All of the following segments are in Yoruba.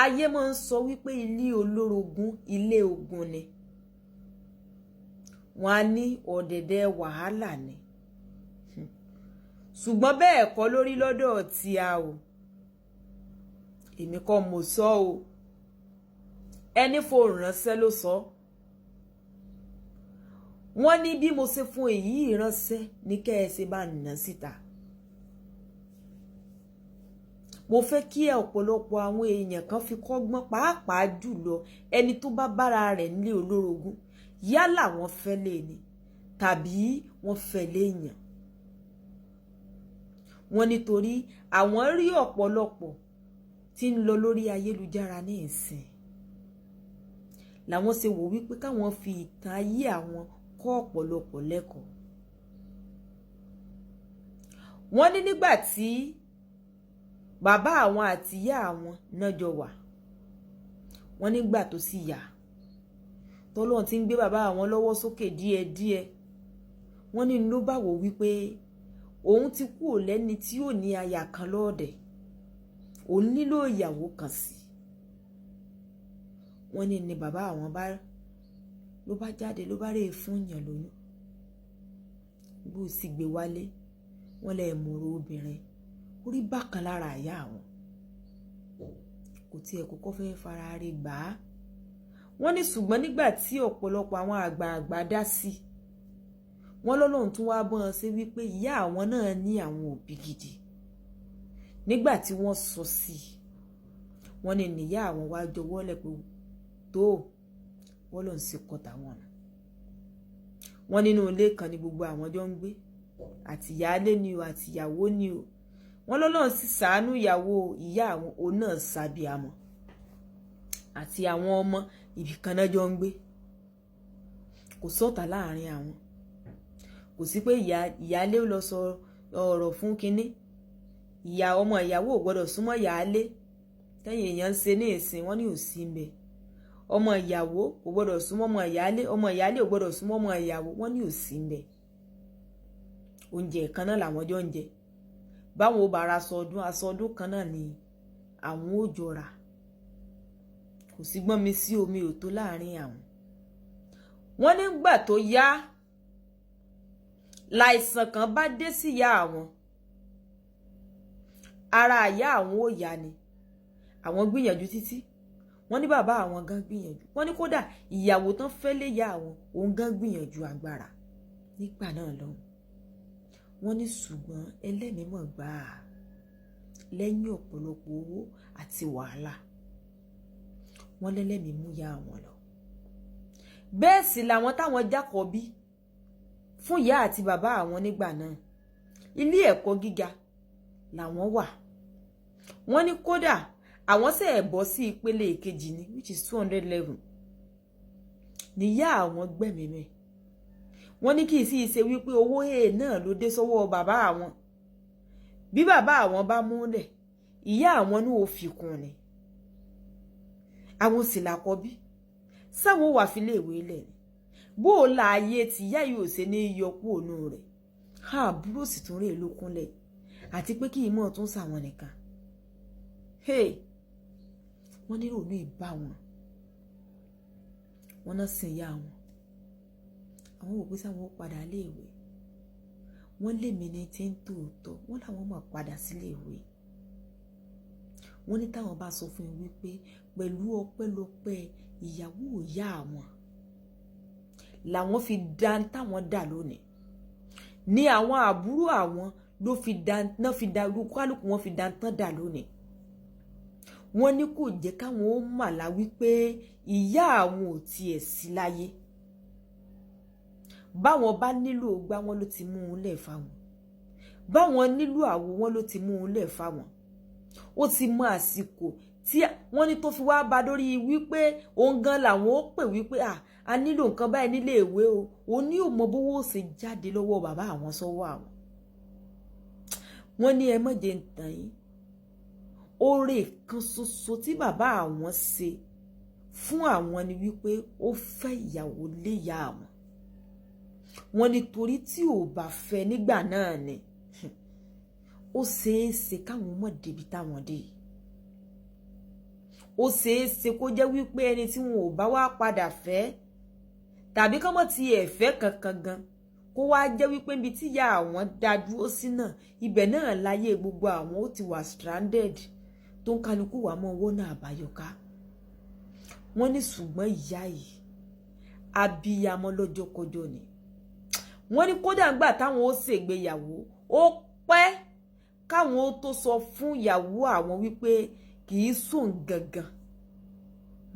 ayé máa ń sọ wípé ilé olórogún ilé ogun ni wọ́n á ní ọ̀dẹ̀dẹ̀ wàhálà ni ṣùgbọ́n bẹ́ẹ̀ kọ́ lórí lọ́dọ̀ tí a o èmi kọ́ mo sọ o ẹni fòrùn ránṣẹ́ ló sọ wọ́n ní bí mo ṣe fún èyí ìránṣẹ́ ní kẹ́ẹ̀ṣe bá nà síta mo fẹ́ kí ọ̀pọ̀lọpọ̀ àwọn èèyàn kan fi kọ́gbọ́n pàápàá jùlọ ẹni tó bá bára rẹ̀ nílé olórogún yálà wọ́n fẹ́ lé ni tàbí wọ́n fẹ́ léèyàn wọ́n nítorí àwọn rí ọ̀pọ̀lọpọ̀ tí ń lọ lórí ayélujára ní ìsìn làwọn ṣe wò wípé káwọn fi ìtàn ayé àwọn kọ́ ọ̀pọ̀lọpọ̀ lẹ́kọ̀ọ́ wọ́n ní nígbà tí bàbá àwọn àti ìyá àwọn náà jọ wà wọ́n nígbà tó sì yá tọ́lọ́run ti ń gbé bàbá àwọn lọ́wọ́ sókè díẹ̀díẹ̀ wọ́n ní ló bá wò wípé òun ti kú ò lẹ́ni tí ò ní aya kan lọ́ọ̀dẹ̀ òun nílò ìyàwó kan sí wọ́n ní ni bàbá àwọn ló bá jáde ló bá rè fún yàn lóyún bó sì gbé wálé wọ́n lè mọ̀rọ̀ obìnrin orí bákan lára àyà àwọn kò tiẹ̀ kọ́kọ́ fẹ́ fara rí gbà á wọ́n ní ṣùgbọ́n nígbà tí ọ̀pọ̀lọpọ̀ àwọn àgbààgbà dá sí wọ́n lọ́lọ́run tún wá bọ́n ṣe wípé ìyá àwọn náà ní àwọn òbí gidi nígbà tí wọ́n sọ sí wọ́n ní níyà àwọn wá jọwọ́lẹ̀ pé tó wọ́n lọ́n sì kọ́ tàwọn nà wọ́n nínú ilé kan ní gbogbo àwọn jọ ń gbé àti ìyáálé ni o àti ìyàwó ni o wọ́n lọ́lọ́run sì ṣàánú ìyàwó ìyá àwọn òun náà sábìàmọ́ àti àwọn ọmọ ibì kan náà jọ ń gbé kò sọ̀tá láàrin àwọn kò sí pé ìyáálé lọ sọ ọ̀rọ̀ fún kinní ọmọ ìyàwó ò gbọ́dọ̀ súnmọ́ ìyáálé tẹ́yìn èèyàn ń ṣe ní ìsìn wọ́n ní ò sí ń bẹ ọmọ ìyàwó kò gbọ́dọ̀ súnmọ́ ọmọ ìyáálé ò gbọ́dọ̀ súnmọ́ ọmọ ìyàwó wọ́n ní ò sí ń bẹ oúnjẹ kan náà làwọn jọ ń jẹ báwọn ò bá ra aṣọ ọdún kan náà ni àwọn ò jọ rà kò sí gbọ́n mi sí omi ò tó láàrin àwọn wọ́n nígbà tó yá láìsàn kan bá dé sí ìyá àwọn ara àyà àwọn ò yá ni àwọn gbìyànjú títí wọ́n ní bàbá àwọn gan gbìyànjú wọ́n ní kódà ìyàwó tán fẹ́ lé ìyá àwọn òun gan gbìyànjú agbára nígbà náà lọ́hùn wọ́n ní ṣùgbọ́n ẹlẹ́mìí mọ̀ gbà á lẹ́yìn ọ̀pọ̀lọpọ̀ owó àti wàhálà wọ́n lẹ́lẹ́mìí mú ìyá àwọn lọ bẹ́ẹ̀ sì làwọn táwọn jákọ̀ọ́bí fún ìyá àti bàbá àwọn nígbà náà ilé ẹ̀kọ́ gíga làwọn wà wọ́n ní kódà àwọn ṣe bọ́ sí ìpele ìkejì ni which is 200 level níyà àwọn gbẹ̀mímẹ́ wọ́n ní kì í sì ṣe wípé owó náà ló dé sọ́wọ́ bàbá àwọn bí bàbá àwọn bá múlẹ̀ ìyá àwọn ní ó fi kún ni àwọn sì làkọ́bí sáwọn wà fi léèwé lẹ̀ ni bó o láàyè tí ìyá yìí ò ṣe ní yọkú ònú rẹ̀ àbúrò sì tún rè lókúnlẹ̀ àti pé kí ìmọ̀ tún sàwọn nìkan wọ́n ní ìrònú ìbá wọn náà sin ìyá wọn àwọn wò pé sáwọn ó padà léèwé wọ́n lé mi ní tí ń tòótọ́ wọ́n làwọn máa padà síléèwé wọ́n ní táwọn bá sọ fún mi wípé pẹ̀lú ọpẹ́lọpẹ́ ìyàwó ìyá àwọn làwọn fi dá táwọn dà lónìí ní àwọn àbúrò àwọn ló fi dá náà fi dá kálukú wọn fi dá tán dà lónìí wọ́n ní kò jẹ́ káwọn ó mà lá wípé ìyá àwọn ò tiẹ̀ sí láyé báwọn bá nílò gbá wọn ló ti mú un lẹ̀ fáwọn báwọn nílò àwo wọn ló ti mú un lẹ̀ fáwọn ó ti mọ àsìkò tí wọ́n ní tó fi wá bá dórí wípé òun gan làwọn ó pè wípé a nílò nǹkan báyìí nílé ìwé o òun ní ò mọ bówó ó ṣe jáde lọ́wọ́ bàbá àwọn sọ́wọ́ àwọn wọ́n ní ẹ má jẹ́ ń tàn yín oore kan ṣoṣo tí bàbá àwọn ṣe fún àwọn ni wípé ó fẹ́ ìyàwó léyà àwọn wọ́n ní torí tí ò bá fẹ́ nígbà náà ni ó ṣeé ṣe káwọn mọ̀ débi táwọn dé ó ṣeé ṣe kó jẹ́ wípé ẹni tí wọn ò bá wá padà fẹ́ tàbí kán mọ̀ ti ẹ̀fẹ́ kankan gan kó wá jẹ́ wípé ibi tí ìyá àwọn dá dúró sí náà ibẹ̀ náà láyé gbogbo àwọn ó ti wà stranded tó ń kálukú wà mọ́ owó náà àbáyọká. Wọ́n ní ṣùgbọ́n ìyá yìí abiyamọ lọ́jọ́ kọjọ́ ni. Wọ́n ní kódà ńgbà táwọn ó ṣègbéyàwó ó pẹ́ káwọn ó tó sọ fún ìyàwó àwọn wípé kì í sùn gangan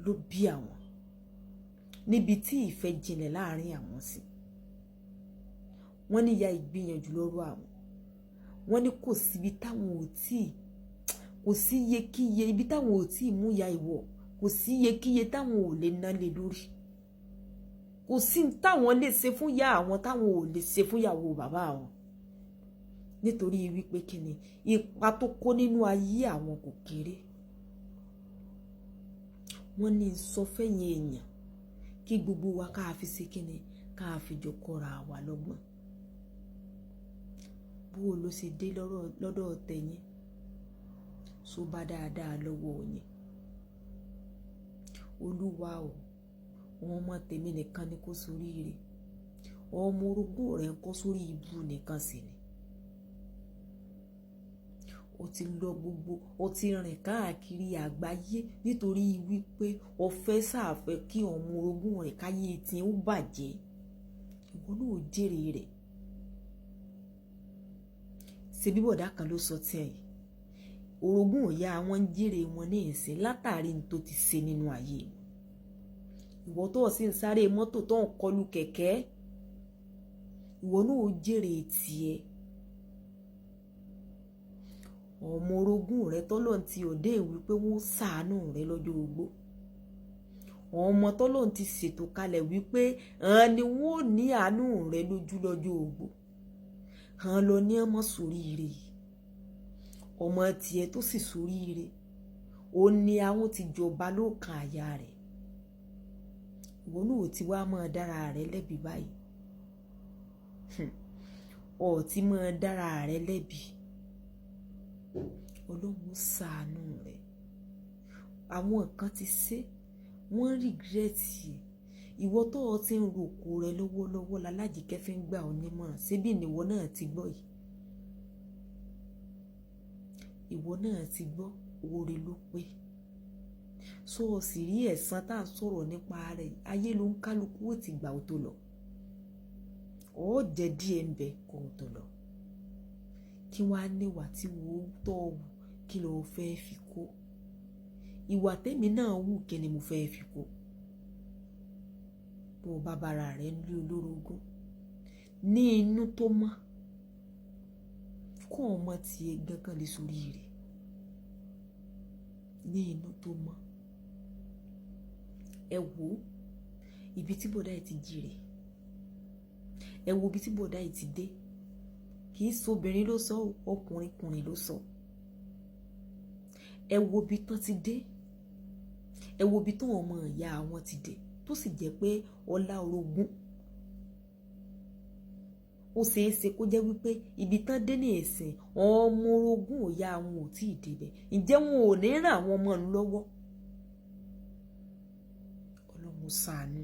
ló bí àwọn níbi tí ìfẹ́ jinlẹ̀ láàrin àwọn sí. Wọ́n ní ìyá ìgbìyànjú lọ́rọ̀ àwọn. Wọ́n ní kò síbi táwọn ò tí kò sí iyekíye ibi táwọn ò tí mú ìyá ìwọ̀ kò sí iyekíye táwọn ò lè ná lé lórí. Kò sí táwọn lè ṣe fún ìyá àwọn táwọn ò lè ṣe fún ìyàwó bàbá àwọn. Nítorí wípé kíni ipa tó kó nínú ayé àwọn kò kéré. Wọ́n ní sọ fẹ́yìn èèyàn kí gbogbo wa ká fi ṣe kíni ká fi jọ kọ́ra wa lọ́gbọ́n. Bó ló ṣe dé lọ́dọ̀ tẹ̀yìn so bá dáadáa lọ́wọ́ yín. Olúwa o wọn ọmọ tèmi nìkan ni kó sórí ire ọmọ orogún rẹ̀ ń kọ́ sórí ibu nìkan sì ni. Ó ti lọ gbogbo ó ti rìn káàkiri àgbáyé nítorí wípé ó fẹ́ sáfẹ́ kí ọmọ orogún rẹ̀ káyé tí ó bàjẹ́ ìwọ náà jèrè rẹ̀. Ṣebí bọ̀dá kan ló sọ tí ẹ̀yìn orogún ìyá wọn ń jèrè wọn ní ìsìn látàrí ní tó ti ṣe nínú ayé wọn. Ìwọ tó sì ń sáré mọ́tò tó ń kọlu kẹ̀kẹ́ ìwọ náà jèrè tiẹ̀. Ọmọ orogún rẹ tọ́lọ́n ti òde wípé wọ́n ṣàánú rẹ lọ́jọ́ ogbó. Ọmọ tọ́lọ́n ti ṣètò kalẹ̀ wípé hàn ni wọ́n ò ní àánú rẹ lójú lọ́jọ́ ogbó. Hàn lọ ní ọmọ sóríire ọmọ tiẹ̀ tó sì sóríire ó ní àwọn ti jọba lókàn àyà rẹ̀. Ìwọ náà ti wá máa dára rẹ lẹ́bi báyìí. Ó ti máa dára rẹ lẹ́bi. Ọlọ́run ṣàánú rẹ̀. Àwọn kan ti ṣe wọ́n rìgírẹ́tì. Ìwọ tó o ti ń roko rẹ lọ́wọ́lọ́wọ́ lálájìkẹ́ fi ń gbà ọ́ nímọ̀ràn ṣébí ìwọ náà ti gbọ́ yìí. Ìwọ náà ti gbọ́ oore ló pé. So o sì rí ẹ̀san tá à ń sọ̀rọ̀ nípa rẹ̀ ayé ló ń kálukú ó ti gbà ó tó lọ. Ó jẹ díẹ̀ ń bẹ kó o tó lọ. Kí wá níwà tí wo tọ́ wù kí ló fẹ́ fi kó. Ìwà tèmi náà wù kí ni mo fẹ́ fi kó. Bó o bá bara rẹ̀ ń lé olórogún ní inú tó mọ́ kó ọmọ tiẹ̀ gangan lè sórí rẹ̀ ní inú tó mọ́. Ẹ wo ibi tí bọ̀dá yìí ti jìrè. Ẹ wo ibi tí bọ̀dá yìí ti dé. Kì í sobìnrin ló sọ ọkùnrin ló sọ. Ẹ wo ibi tán ti dé. Ẹ wo ibi tó ọmọ ìyá wọn ti dé tó sì jẹ́ pé ọlá orogún. Ó ṣeé ṣe kó jẹ́ wípé ibi tán dé ní ẹ̀sìn ọmọ orogún ìyá wọn ò tí ì débẹ̀. Ǹjẹ́ wọn ò ní ràn àwọn ọmọ lọ́wọ́? Ọlọ́run ṣàánú.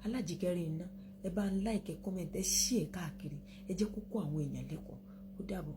Alájìkẹ́rin iná ẹ bá ń like comment ẹ share káàkiri ẹ jẹ́ kó kó àwọn èèyàn lẹ́kọ̀ọ́. Ó dàbọ̀.